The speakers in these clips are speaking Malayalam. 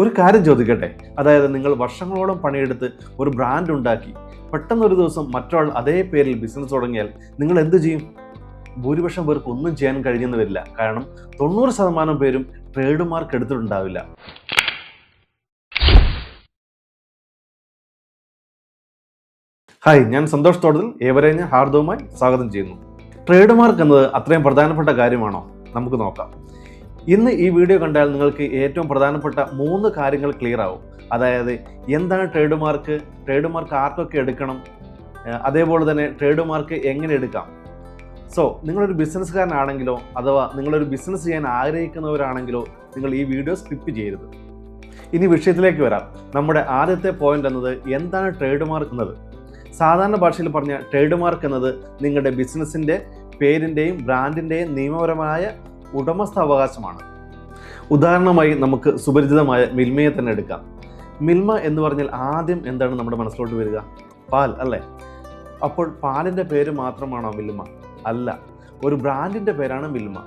ഒരു കാര്യം ചോദിക്കട്ടെ, അതായത് നിങ്ങൾ വർഷങ്ങളോളം പണിയെടുത്ത് ഒരു ബ്രാൻഡ് ഉണ്ടാക്കി പെട്ടെന്നൊരു ദിവസം മറ്റൊരാൾ അതേ പേരിൽ ബിസിനസ് തുടങ്ങിയാൽ നിങ്ങൾ എന്ത് ചെയ്യും? ഭൂരിപക്ഷം പേർക്ക് ഒന്നും ചെയ്യാൻ കഴിഞ്ഞെന്ന് വരില്ല. കാരണം 90% പേരും ട്രേഡ് മാർക്ക് എടുത്തിട്ടുണ്ടാവില്ല. ഹായ്, ഞാൻ സന്തോഷ് തോട്ടത്തിൽ ഏവരെയും ഹാർദവുമായി സ്വാഗതം ചെയ്യുന്നു. ട്രേഡ് മാർക്ക് എന്നത് അത്രയും പ്രധാനപ്പെട്ട കാര്യമാണോ? നമുക്ക് നോക്കാം. ഇന്ന് ഈ വീഡിയോ കണ്ടാൽ നിങ്ങൾക്ക് ഏറ്റവും പ്രധാനപ്പെട്ട 3 കാര്യങ്ങൾ ക്ലിയർ ആവും. അതായത് എന്താണ് ട്രേഡ് മാർക്ക് ആർക്കൊക്കെ എടുക്കണം, അതേപോലെ തന്നെ ട്രേഡ് മാർക്ക് എങ്ങനെ എടുക്കാം. സോ നിങ്ങളൊരു ബിസിനസ്സുകാരനാണെങ്കിലോ അഥവാ നിങ്ങളൊരു ബിസിനസ് ചെയ്യാൻ ആഗ്രഹിക്കുന്നവരാണെങ്കിലോ നിങ്ങൾ ഈ വീഡിയോ സ്കിപ്പ് ചെയ്യരുത്. ഇനി വിഷയത്തിലേക്ക് വരാം. നമ്മുടെ ആദ്യത്തെ പോയിന്റ് എന്നത് എന്താണ് ട്രേഡ് മാർക്ക് എന്നത്. സാധാരണ ഭാഷയിൽ പറഞ്ഞ ട്രേഡ് മാർക്ക് എന്നത് നിങ്ങളുടെ ബിസിനസ്സിൻ്റെ പേരിൻ്റെയും ബ്രാൻഡിൻ്റെയും നിയമപരമായ ഉടമസ്ഥാവകാശമാണ്. ഉദാഹരണമായി നമുക്ക് സുപരിചിതമായ മിൽമയെ തന്നെ എടുക്കാം. മിൽമ എന്ന് പറഞ്ഞാൽ ആദ്യം എന്താണ് നമ്മുടെ മനസ്സിലോട്ട് വരിക? പാൽ, അല്ലേ? അപ്പോൾ പാലിൻ്റെ പേര് മാത്രമാണോ മിൽമ? അല്ല, ഒരു ബ്രാൻഡിൻ്റെ പേരാണ് മിൽമ.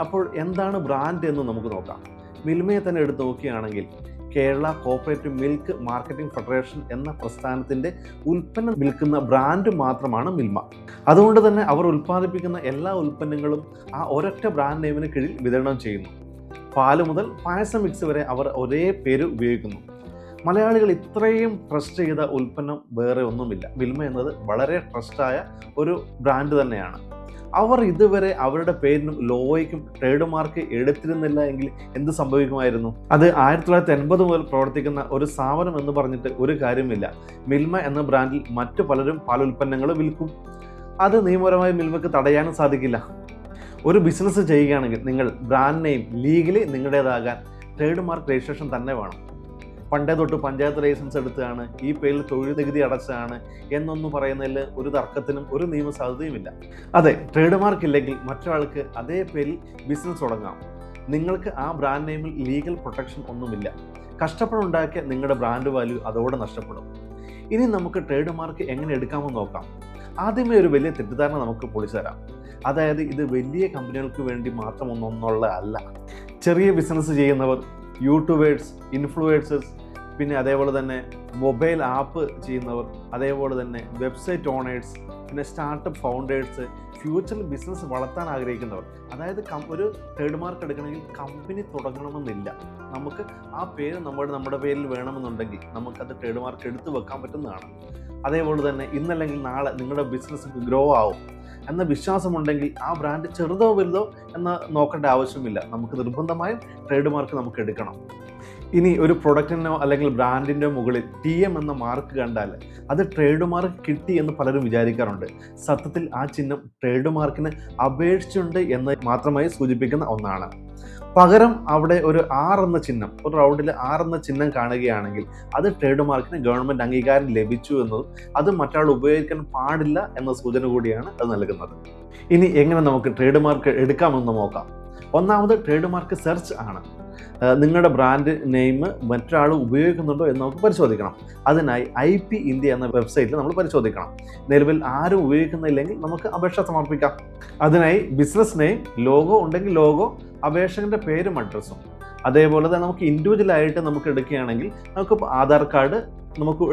അപ്പോൾ എന്താണ് ബ്രാൻഡ് എന്ന് നമുക്ക് നോക്കാം. മിൽമയെ തന്നെ എടുത്ത് നോക്കുകയാണെങ്കിൽ Kerala cooperative milk marketing federation എന്ന പ്രസ്ഥാനത്തിൻ്റെ ഉൽപ്പന്നം വിൽക്കുന്ന ബ്രാൻഡ് മാത്രമാണ് മിൽമ. അതുകൊണ്ട് തന്നെ അവർ ഉൽപ്പാദിപ്പിക്കുന്ന എല്ലാ ഉൽപ്പന്നങ്ങളും ആ ഒരൊറ്റ ബ്രാൻഡ് നെയിമിന് കീഴിൽ വിതരണം ചെയ്യുന്നു. പാല് മുതൽ പായസ മിക്സ് വരെ അവർ ഒരേ പേര് ഉപയോഗിക്കുന്നു. മലയാളികൾ ഇത്രയും ട്രസ്റ്റ് ചെയ്ത ഉൽപ്പന്നം വേറെ ഒന്നുമില്ല. മിൽമ എന്നത് വളരെ ട്രസ്റ്റായ ഒരു ബ്രാൻഡ് തന്നെയാണ്. അവർ ഇതുവരെ അവരുടെ പേരിനും ലോഗോയ്ക്കും ട്രേഡ് മാർക്ക് എടുത്തിരുന്നില്ല എങ്കിൽ എന്ത് സംഭവിക്കുമായിരുന്നു? അത് 1980 മുതൽ പ്രവർത്തിക്കുന്ന ഒരു സ്ഥാപനം എന്ന് പറഞ്ഞിട്ട് ഒരു കാര്യമില്ല. മിൽമ എന്ന ബ്രാൻഡിൽ മറ്റു പലരും പാലുൽപ്പന്നങ്ങൾ വിൽക്കും. അത് നിയമപരമായി മിൽമയ്ക്ക് തടയാനും സാധിക്കില്ല. ഒരു ബിസിനസ് ചെയ്യുകയാണെങ്കിൽ നിങ്ങൾ ബ്രാൻഡ് നെയിം ലീഗലി നിങ്ങളുടേതാകാൻ ട്രേഡ് മാർക്ക് രജിസ്ട്രേഷൻ തന്നെ വേണം. പണ്ടേ തൊട്ട് പഞ്ചായത്ത് ലൈസൻസ് എടുത്തതാണ്, ഈ പേരിൽ തൊഴിൽ നികുതി അടച്ചതാണ് എന്നൊന്നും പറയുന്നതിൽ ഒരു തർക്കത്തിനും ഒരു നിയമസാധ്യതയുമില്ല. അതെ, ട്രേഡ് മാർക്ക് ഇല്ലെങ്കിൽ മറ്റൊരാൾക്ക് അതേ പേരിൽ ബിസിനസ് തുടങ്ങാം. നിങ്ങൾക്ക് ആ ബ്രാൻഡ് നെയിമിൽ ലീഗൽ പ്രൊട്ടക്ഷൻ ഒന്നുമില്ല. കഷ്ടപ്പെടുണ്ടാക്കിയ നിങ്ങളുടെ ബ്രാൻഡ് വാല്യൂ അതോടെ നഷ്ടപ്പെടും. ഇനി നമുക്ക് ട്രേഡ് മാർക്ക് എങ്ങനെ എടുക്കാമെന്ന് നോക്കാം. ആദ്യമേ ഒരു വലിയ തെറ്റിദ്ധാരണ നമുക്ക് പൊളിച്ചു തരാം. അതായത് ഇത് വലിയ കമ്പനികൾക്ക് വേണ്ടി മാത്രം ഒന്നുള്ള അല്ല. ചെറിയ ബിസിനസ് ചെയ്യുന്നവർ, യൂട്യൂബേഴ്സ്, ഇൻഫ്ലുവേഴ്സേഴ്സ്, പിന്നെ അതേപോലെ തന്നെ മൊബൈൽ ആപ്പ് ചെയ്യുന്നവർ, അതേപോലെ തന്നെ വെബ്സൈറ്റ് ഓണേഴ്സ്, പിന്നെ സ്റ്റാർട്ടപ്പ് ഫൗണ്ടേഴ്സ്, ഫ്യൂച്ചറിൽ ബിസിനസ് വളർത്താൻ ആഗ്രഹിക്കുന്നവർ. അതായത് ഒരു ട്രേഡ് മാർക്ക് എടുക്കണമെങ്കിൽ കമ്പനി തുടങ്ങണമെന്നില്ല. നമുക്ക് ആ പേര് നമ്മുടെ പേരിൽ വേണമെന്നുണ്ടെങ്കിൽ നമുക്കത് ട്രേഡ് മാർക്ക് എടുത്തു വെക്കാൻ പറ്റുന്നതാണ്. അതേപോലെ തന്നെ ഇന്നല്ലെങ്കിൽ നാളെ നിങ്ങളുടെ ബിസിനസ് ഗ്രോ ആവും എന്ന വിശ്വാസമുണ്ടെങ്കിൽ ആ ബ്രാൻഡ് ചെറുതോ വലുതോ എന്ന് നോക്കേണ്ട ആവശ്യമില്ല. നമുക്ക് നിർബന്ധമായും ട്രേഡ് മാർക്ക് നമുക്ക് എടുക്കണം. ഇനി ഒരു പ്രൊഡക്റ്റിനോ അല്ലെങ്കിൽ ബ്രാൻഡിൻ്റെ മുകളിൽ TM എന്ന മാർക്ക് കണ്ടാൽ അത് ട്രേഡ് മാർക്ക് കിട്ടി എന്ന് പലരും വിചാരിക്കാറുണ്ട്. സത്യത്തിൽ ആ ചിഹ്നം ട്രേഡ് മാർക്കിന് അപേക്ഷിച്ചുണ്ട് എന്ന് മാത്രമായി സൂചിപ്പിക്കുന്ന ഒന്നാണ്. പകരം അവിടെ ഒരു R എന്ന ചിഹ്നം, ഒരു റൗണ്ടിൽ R എന്ന ചിഹ്നം കാണുകയാണെങ്കിൽ അത് ട്രേഡ് മാർക്കിന് ഗവൺമെൻറ് അംഗീകാരം ലഭിച്ചു എന്നതും അത് മറ്റാൾ ഉപയോഗിക്കാൻ പാടില്ല എന്ന സൂചന കൂടിയാണ് അത് നൽകുന്നത്. ഇനി എങ്ങനെ നമുക്ക് ട്രേഡ് മാർക്ക് എടുക്കാമെന്ന് നോക്കാം. ഒന്നാമത് ട്രേഡ് മാർക്ക് സെർച്ച് ആണ്. നിങ്ങളുടെ ബ്രാൻഡ് നെയിം മറ്റൊരാൾ ഉപയോഗിക്കുന്നുണ്ടോ എന്ന് നമുക്ക് പരിശോധിക്കണം. അതിനായി IP India എന്ന വെബ്സൈറ്റിൽ നമ്മൾ പരിശോധിക്കണം. നിലവിൽ ആരും ഉപയോഗിക്കുന്നില്ലെങ്കിൽ നമുക്ക് അപേക്ഷ സമർപ്പിക്കാം. അതിനായി ബിസിനസ് നെയിം, ലോഗോ ഉണ്ടെങ്കിൽ ലോഗോ, അപേക്ഷകൻ്റെ പേരും അഡ്രസ്സും. അതേപോലെ തന്നെ നമുക്ക് ഇൻഡിവിജ്വലായിട്ട് നമുക്ക് എടുക്കുകയാണെങ്കിൽ നമുക്ക് ആധാർ കാർഡ് നമുക്ക്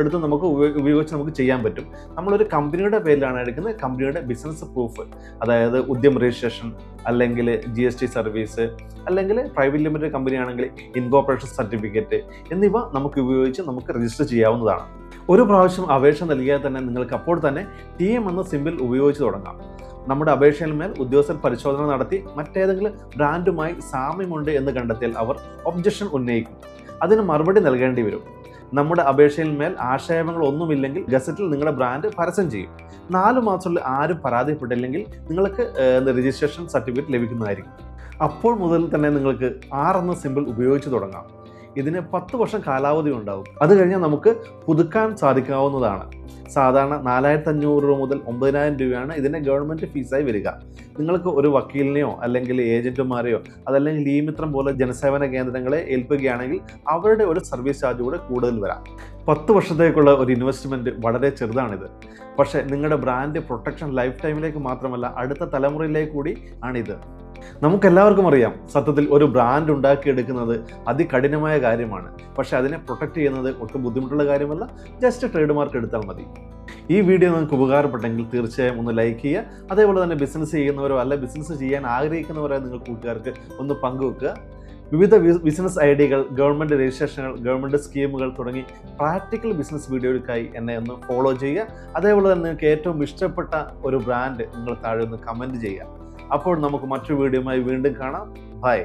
ഉപയോഗിച്ച് നമുക്ക് ചെയ്യാൻ പറ്റും. നമ്മളൊരു കമ്പനിയുടെ പേരിലാണ് എടുക്കുന്നത്, കമ്പനിയുടെ ബിസിനസ് പ്രൂഫ്, അതായത് ഉദ്യം രജിസ്ട്രേഷൻ, അല്ലെങ്കിൽ GST സർവീസ്, അല്ലെങ്കിൽ പ്രൈവറ്റ് ലിമിറ്റഡ് കമ്പനി ആണെങ്കിൽ ഇൻകോർപ്പറേഷൻ സർട്ടിഫിക്കറ്റ് എന്നിവ നമുക്ക് ഉപയോഗിച്ച് നമുക്ക് രജിസ്റ്റർ ചെയ്യാവുന്നതാണ്. ഒരു പ്രാവശ്യം അപേക്ഷ നൽകിയാൽ തന്നെ നിങ്ങൾക്ക് അപ്പോൾ തന്നെ TM എന്ന സിമ്പിൾ ഉപയോഗിച്ച് തുടങ്ങാം. നമ്മുടെ അപേക്ഷയിൽ മേൽ ഉദ്യോഗസ്ഥർ പരിശോധന നടത്തി മറ്റേതെങ്കിലും ബ്രാൻഡുമായി സാമ്യമുണ്ട് എന്ന് കണ്ടെത്തിയാൽ അവർ ഒബ്ജക്ഷൻ ഉന്നയിക്കും. അതിന് മറുപടി നൽകേണ്ടി വരും. നമ്മുടെ അപേക്ഷയിൽ മേൽ ആക്ഷേപങ്ങൾ ഒന്നുമില്ലെങ്കിൽ ഗസറ്റിൽ നിങ്ങളുടെ ബ്രാൻഡ് പരസ്യം ചെയ്യും. 4 മാസത്തിൽ ആരും പരാതിപ്പെട്ടില്ലെങ്കിൽ നിങ്ങൾക്ക് രജിസ്ട്രേഷൻ സർട്ടിഫിക്കറ്റ് ലഭിക്കുന്നതായിരിക്കും. അപ്പോൾ മുതൽ തന്നെ നിങ്ങൾക്ക് R എന്ന സിമ്പിൾ ഉപയോഗിച്ച് തുടങ്ങാം. ഇതിന് 10 വർഷം കാലാവധി ഉണ്ടാവും. അത് കഴിഞ്ഞാൽ നമുക്ക് പുതുക്കാൻ സാധിക്കാവുന്നതാണ്. സാധാരണ 4500 രൂപ മുതൽ 9000 രൂപയാണ് ഇതിൻ്റെ ഗവൺമെൻറ് ഫീസായി വരിക. നിങ്ങൾക്ക് ഒരു വക്കീലിനെയോ അല്ലെങ്കിൽ ഏജൻറ്റുമാരെയോ അതല്ലെങ്കിൽ ലീമിത്രം പോലെ ജനസേവന കേന്ദ്രങ്ങളെ ഏൽപ്പിക്കുകയാണെങ്കിൽ അവരുടെ ഒരു സർവീസ് ചാർജ് കൂടെ കൂടുതൽ വരാം. 10 വർഷത്തേക്കുള്ള ഒരു ഇൻവെസ്റ്റ്മെൻറ്റ് വളരെ ചെറുതാണിത്. പക്ഷേ നിങ്ങളുടെ ബ്രാൻഡ് പ്രൊട്ടക്ഷൻ ലൈഫ് ടൈമിലേക്ക് മാത്രമല്ല അടുത്ത തലമുറയിലേക്ക് കൂടി ആണിത്. നമുക്കെല്ലാവർക്കും അറിയാം, സത്യത്തിൽ ഒരു ബ്രാൻഡ് ഉണ്ടാക്കിയെടുക്കുന്നത് അതികഠിനമായ കാര്യമാണ്. പക്ഷേ അതിനെ പ്രൊട്ടക്റ്റ് ചെയ്യുന്നത് ഒട്ടും ബുദ്ധിമുട്ടുള്ള കാര്യമല്ല. ജസ്റ്റ് ട്രേഡ് മാർക്ക് എടുത്താൽ മതി. ഈ വീഡിയോ നിങ്ങൾക്ക് ഉപകാരപ്പെട്ടെങ്കിൽ തീർച്ചയായും ഒന്ന് ലൈക്ക് ചെയ്യുക. അതേപോലെ തന്നെ ബിസിനസ് ചെയ്യുന്നവരോ അല്ല ബിസിനസ് ചെയ്യാൻ ആഗ്രഹിക്കുന്നവരോ നിങ്ങൾ കൂട്ടുകാർക്ക് ഒന്ന് പങ്കുവെക്കുക. വിവിധ ബിസിനസ് ഐഡിയകൾ, ഗവൺമെൻറ് രജിസ്ട്രേഷനുകൾ, ഗവൺമെൻറ് സ്കീമുകൾ തുടങ്ങി പ്രാക്ടിക്കൽ ബിസിനസ് വീഡിയോകൾക്കായി എന്നെ ഒന്ന് ഫോളോ ചെയ്യുക. അതേപോലെ തന്നെ നിങ്ങൾക്ക് ഏറ്റവും ഇഷ്ടപ്പെട്ട ഒരു ബ്രാൻഡ് നിങ്ങൾ താഴെ ഒന്ന് കമൻറ്റ് ചെയ്യുക. അപ്പോൾ നമുക്ക് മറ്റൊരു വീഡിയോയുമായി വീണ്ടും കാണാം. ബൈ.